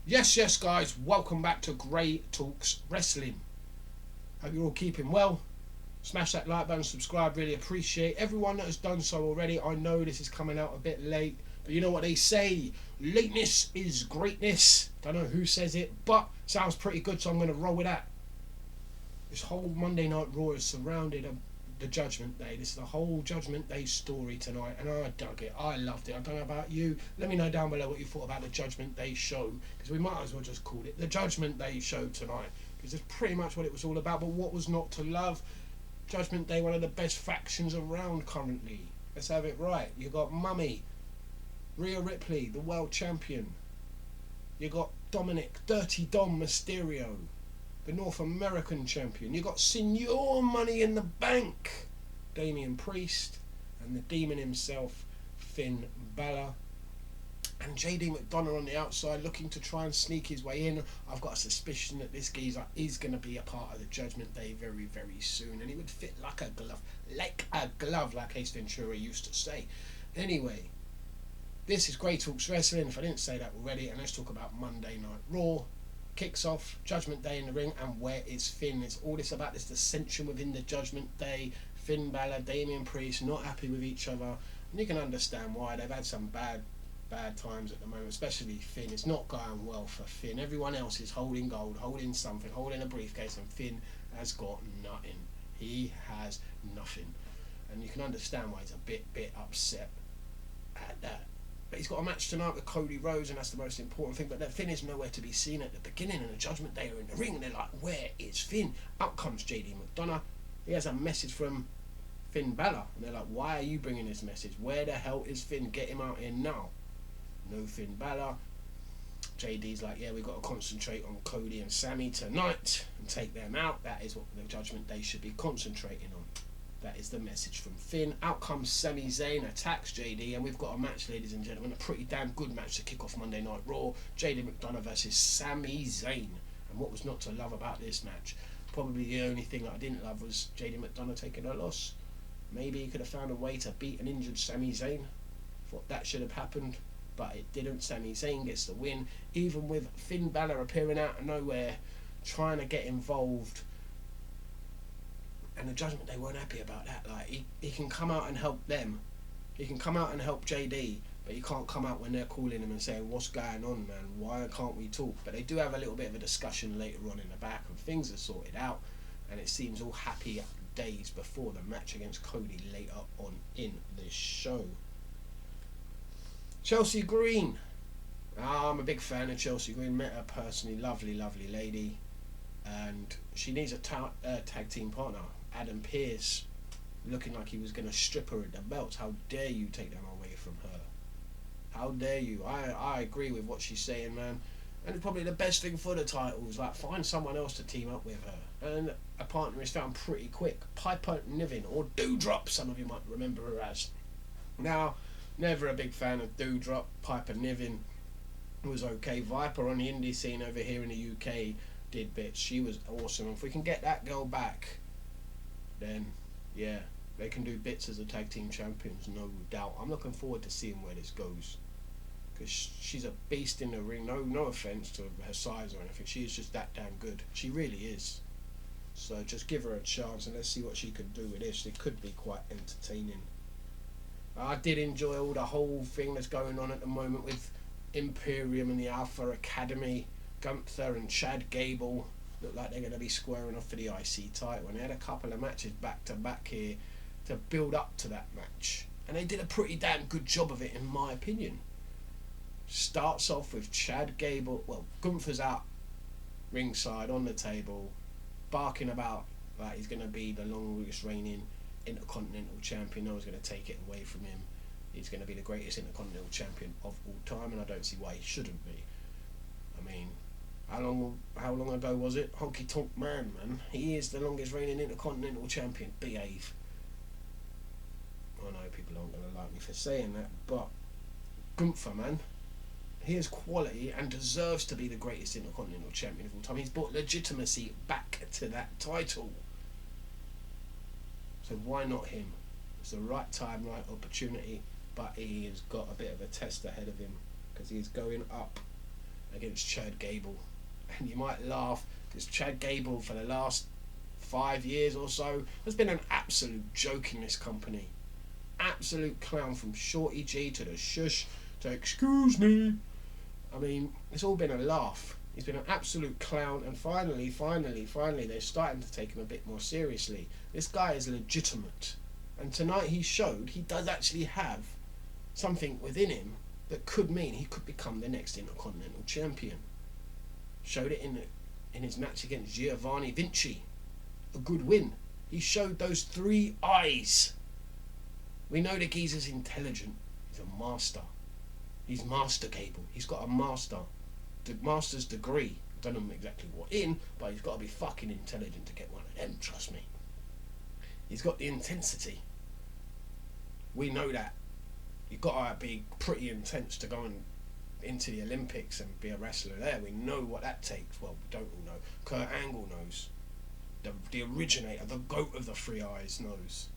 Yes, guys, welcome back to Grey Talks Wrestling. Hope you're all keeping well. Smash that like button, subscribe, really appreciate everyone that has done so already. I know this is coming out a bit late, but you know what they say, lateness is greatness. Don't know who says it, but sounds pretty good, so I'm going to roll with that. This whole Monday Night Raw is surrounded the Judgment Day. This is the whole Judgment Day story tonight, and I dug it. I loved it. I don't know about you. Let me know down below what you thought about the Judgment Day show, because we might as well just call it the Judgment Day show tonight, because it's pretty much what it was all about. But what was not to love? Judgment Day, one of the best factions around currently. Let's have it right. You got Mummy, Rhea Ripley, the world champion. You got Dominic, Dirty Dom Mysterio, the North American champion. You got Senior Money in the Bank, Damian Priest, and the demon himself, Finn Balor. And JD McDonough on the outside, looking to try and sneak his way in. I've got a suspicion that this geezer is going to be a part of the Judgment Day very, very soon, and he would fit like a glove, like Ace Ventura used to say. Anyway, this is Grey Talks Wrestling, if I didn't say that already, and let's talk about Monday Night Raw. Kicks off, Judgment Day in the ring, and where is Finn? It's all this about this dissension within the Judgment Day. Finn Balor, Damian Priest, not happy with each other, and you can understand why. They've had some bad times at the moment, especially Finn. It's not going well for Finn. Everyone else is holding gold, holding something, holding a briefcase, and Finn has got nothing. He has nothing, and you can understand why he's a bit upset at that. But he's got a match tonight with Cody Rhodes, and that's the most important thing. But that Finn is nowhere to be seen at the beginning, and the Judgment Day are in the ring, and they're like, where is Finn? Out comes JD McDonough. He has a message from Finn Balor, and they're like, why are you bringing this message? Where the hell is Finn? Get him out here now. No Finn Balor. JD's like, yeah, we've got to concentrate on Cody and Sammy tonight and take them out. That is what the Judgment Day should be concentrating on. That is the message from Finn. Out comes Sami Zayn, attacks JD, and we've got a match, ladies and gentlemen, a pretty damn good match to kick off Monday Night Raw. JD McDonough versus Sami Zayn. And what was not to love about this match? Probably the only thing that I didn't love was JD McDonough taking a loss. Maybe he could have found a way to beat an injured Sami Zayn. Thought that should have happened, but it didn't. Sami Zayn gets the win, even with Finn Balor appearing out of nowhere, trying to get involved. And the Judgment Day weren't happy about that. Like, he can come out and help them. He can come out and help JD, but he can't come out when they're calling him and saying, what's going on, man? Why can't we talk? But they do have a little bit of a discussion later on in the back, and things are sorted out, and it seems all happy days before the match against Cody later on in this show. Chelsea Green. I'm a big fan of Chelsea Green. Met her personally. Lovely lady. And she needs a tag team partner. Adam Pearce, looking like he was going to strip her at the belts. How dare you take them away from her? How dare you? I agree with what she's saying, man. And it's probably the best thing for the titles. Like, find someone else to team up with her. And a partner is found pretty quick. Piper Niven, or Doudrop, some of you might remember her as. Now, never a big fan of Doudrop. Piper Niven was okay. Viper on the indie scene over here in the UK did bits. She was awesome. If we can get that girl back, then yeah, they can do bits as a tag team champions, no doubt. I'm looking forward to seeing where this goes, because she's a beast in the ring. No offense to her size or anything. She is just that damn good. She really is. So just give her a chance and let's see what she can do with this. It could be quite entertaining. I did enjoy all the whole thing that's going on at the moment with Imperium and the Alpha Academy. Gunther and Chad Gable look like they're going to be squaring off for the IC title, and they had a couple of matches back to back here to build up to that match, and they did a pretty damn good job of it, in my opinion. Starts off with Chad Gable, well, Gunther's out ringside on the table, barking about like he's going to be the longest reigning Intercontinental Champion. No one's going to take it away from him. He's going to be the greatest Intercontinental Champion of all time, and I don't see why he shouldn't be. I mean, how long ago was it? Honky Tonk Man, he is the longest reigning Intercontinental Champion. Behave. I know people aren't going to like me for saying that, but Gunther, man, he has quality and deserves to be the greatest Intercontinental Champion of all time. He's brought legitimacy back to that title. So why not him? It's the right time, right opportunity, but he has got a bit of a test ahead of him, because he's going up against Chad Gable. And you might laugh because Chad Gable for the last 5 years or so has been an absolute joke in this company. Absolute clown, from Shorty G to the shush to excuse me. I mean, it's all been a laugh. He's been an absolute clown, and finally, they're starting to take him a bit more seriously. This guy is legitimate. And tonight he showed he does actually have something within him that could mean he could become the next Intercontinental Champion. Showed it in his match against Giovanni Vinci. A good win. He showed those 3 eyes. We know the geezer's intelligent. He's a master. He's Master Gable. He's got a master's degree. I don't know exactly what in, but he's got to be fucking intelligent to get one of them, trust me. He's got the intensity. We know that. You've got to be pretty intense to go into the Olympics and be a wrestler there. We know what that takes. Well, we don't all know. Kurt Angle knows. The originator, the goat of the 3 eyes knows.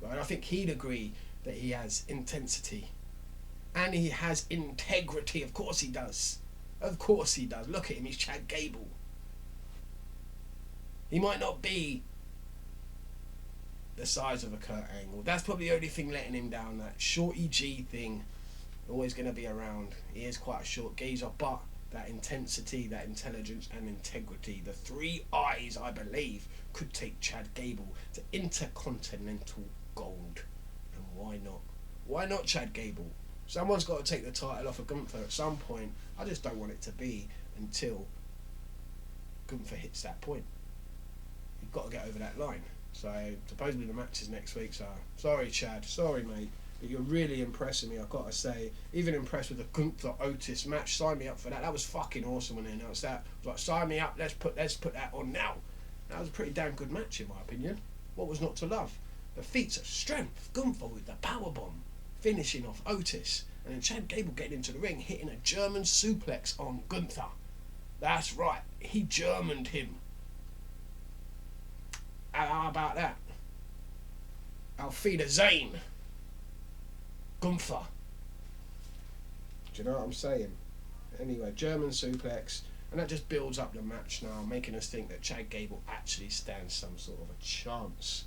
Right? I think he'd agree that he has intensity. And he has integrity. Of course he does. Of course he does. Look at him, he's Chad Gable. He might not be the size of a Kurt Angle. That's probably the only thing letting him down. That Shorty G thing, always going to be around. He is quite a short geezer, but that intensity, that intelligence and integrity, the 3 eyes, I believe, could take Chad Gable to Intercontinental Gold. And why not? Why not Chad Gable? Someone's got to take the title off of Gunther at some point. I just don't want it to be until Gunther hits that point. You've got to get over that line. So supposedly the match is next week, so sorry Chad, sorry mate, but you're really impressing me, I've got to say. Even impressed with the Gunther Otis match. Sign me up for that. That was fucking awesome when they announced that. I was like, sign me up, let's put that on now. That was a pretty damn good match in my opinion. What was not to love? The feats of strength, Gunther with the powerbomb, finishing off Otis, and then Chad Gable getting into the ring, hitting a German suplex on Gunther. That's right, he Germaned him. How about that? Auf Wiedersehen, Gunther. Do you know what I'm saying? Anyway, German suplex, and that just builds up the match now, making us think that Chad Gable actually stands some sort of a chance.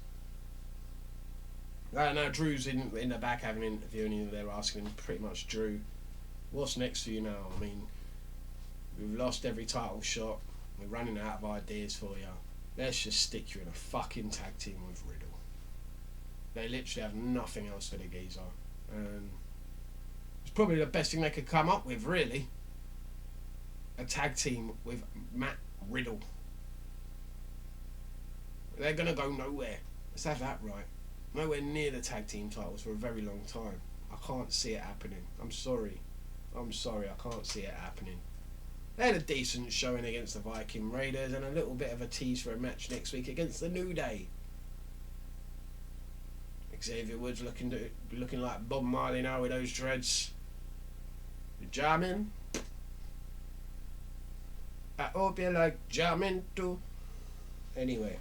Now Drew's in the back having an interview, and they're asking pretty much, Drew, what's next for you now? I mean, we've lost every title shot, we're running out of ideas for you. Let's just stick you in a fucking tag team with Riddle. They literally have nothing else for the geezer. And it's probably the best thing they could come up with, really. A tag team with Matt Riddle. They're going to go nowhere. Let's have that right. Nowhere near the tag team titles for a very long time. I can't see it happening. I'm sorry, I can't see it happening. They had a decent showing against the Viking Raiders and a little bit of a tease for a match next week against the New Day. Xavier Woods looking like Bob Marley now with those dreads. The jamming. I hope you like jamming too. Anyway.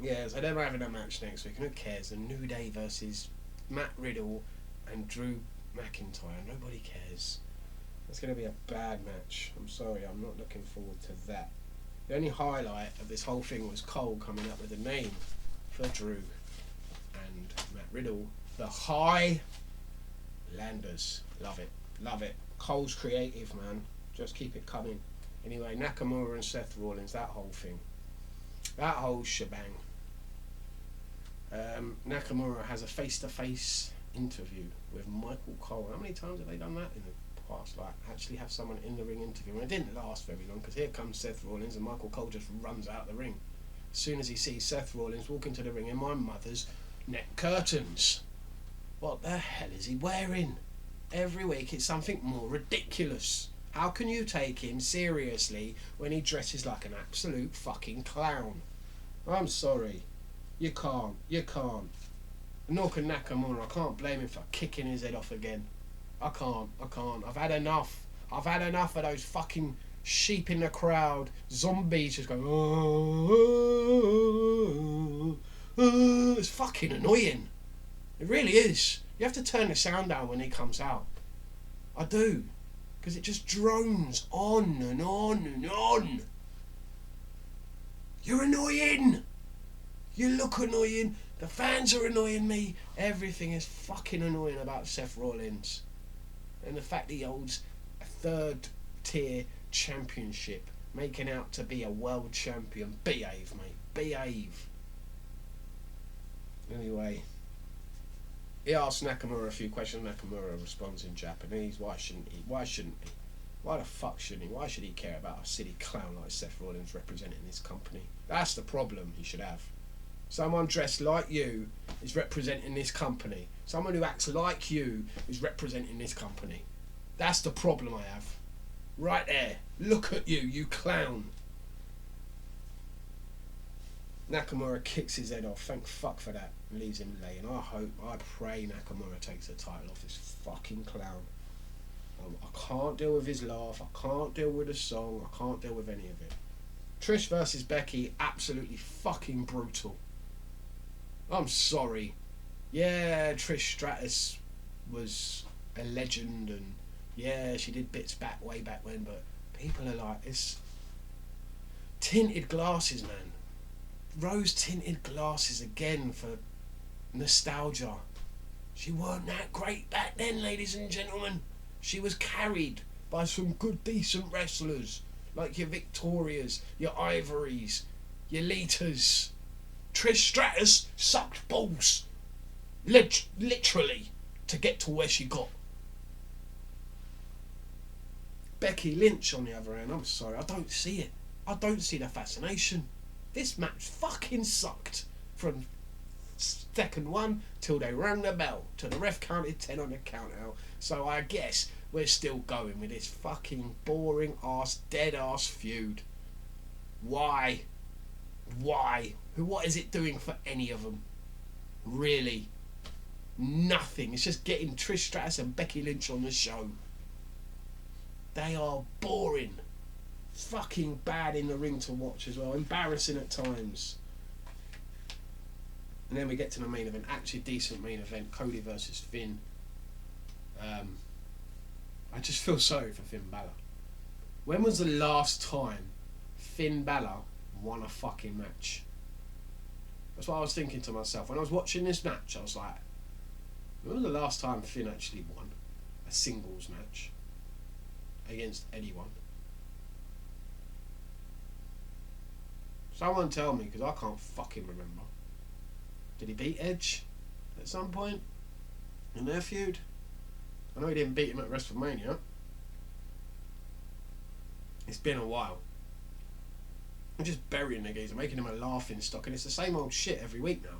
Yeah, so they're having a match next week. And who cares? The New Day versus Matt Riddle and Drew McIntyre. Nobody cares. It's going to be a bad match. I'm sorry, I'm not looking forward to that. The only highlight of this whole thing was Cole coming up with a name for Drew and Matt Riddle. The Highlanders. Love it. Love it. Cole's creative, man. Just keep it coming. Anyway, Nakamura and Seth Rollins, that whole thing. That whole shebang. Nakamura has a face-to-face interview with Michael Cole. How many times have they done that in the past? Like, actually have someone in the ring interview. And it didn't last very long, because here comes Seth Rollins and Michael Cole just runs out the ring. As soon as he sees Seth Rollins walk into the ring in my mother's neck curtains. What the hell is he wearing? Every week it's something more ridiculous. How can you take him seriously when he dresses like an absolute fucking clown? I'm sorry. You can't. Nor can Nakamura. I can't blame him for kicking his head off again. I can't. I've had enough. I've had enough of those fucking sheep in the crowd. Zombies just going, oh. It's fucking annoying. It really is. You have to turn the sound down when he comes out. I do. because it just drones on and on and on. You're annoying. You look annoying. The fans are annoying me. Everything is fucking annoying about Seth Rollins. And the fact he holds a third tier championship, making out to be a world champion. Behave, mate. Behave. Anyway, he asks Nakamura a few questions. Nakamura responds in Japanese. Why shouldn't he? Why shouldn't he? Why the fuck shouldn't he? Why should he care about a silly clown like Seth Rollins representing his company? That's the problem he should have. Someone dressed like you is representing this company. Someone who acts like you is representing this company. That's the problem I have. Right there. Look at you, you clown. Nakamura kicks his head off. Thank fuck for that. And leaves him laying. I pray Nakamura takes the title off this fucking clown. I can't deal with his laugh. I can't deal with the song. I can't deal with any of it. Trish versus Becky, absolutely fucking brutal. I'm sorry. Yeah, Trish Stratus was a legend, and yeah, she did bits way back when, but people are like, it's tinted glasses, man. Rose tinted glasses again for nostalgia. She weren't that great back then, ladies and gentlemen. She was carried by some good, decent wrestlers, like your Victorias, your Ivories, your Litas. Trish Stratus sucked balls, literally, to get to where she got. Becky Lynch, on the other hand, I'm sorry, I don't see it. I don't see the fascination. This match fucking sucked from second one till they rang the bell, till the ref counted 10 on the count out. So I guess we're still going with this fucking boring ass, dead ass feud. Why? What is it doing for any of them? Really? Nothing. It's just getting Trish Stratus and Becky Lynch on the show. They are boring. Fucking bad in the ring to watch as well. Embarrassing at times. And then we get to the main event. Actually decent main event. Cody versus Finn. I just feel sorry for Finn Balor. When was the last time Finn Balor won a fucking match? That's what I was thinking to myself. When I was watching this match, I was like, when was the last time Finn actually won a singles match against anyone? Someone tell me, because I can't fucking remember. Did he beat Edge at some point in their feud? I know he didn't beat him at WrestleMania. It's been a while. I'm just burying the geezer, making him a laughing stock, and it's the same old shit every week now.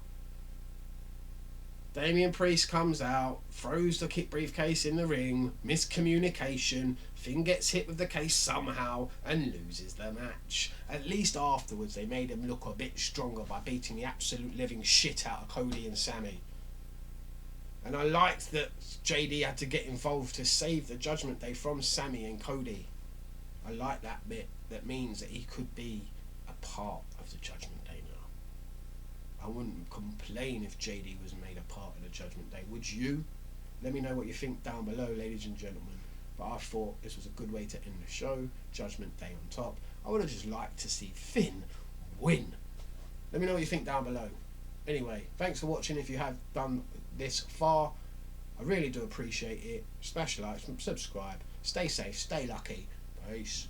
Damian Priest comes out, throws the kick briefcase in the ring, miscommunication, Finn gets hit with the case somehow and loses the match. At least afterwards they made him look a bit stronger by beating the absolute living shit out of Cody and Sammy. And I liked that JD had to get involved to save the Judgment Day from Sammy and Cody. I like that bit. That means that he could be a part of the Judgment Day now. I wouldn't complain if JD was made a part of the Judgment Day. Would you? Let me know what you think down below, ladies and gentlemen. But I thought this was a good way to end the show. Judgment Day on top. I would have just liked to see Finn win. Let me know what you think down below. Anyway, thanks for watching if you have done this far. I really do appreciate it. Smash the like, subscribe, stay safe, stay lucky. Peace.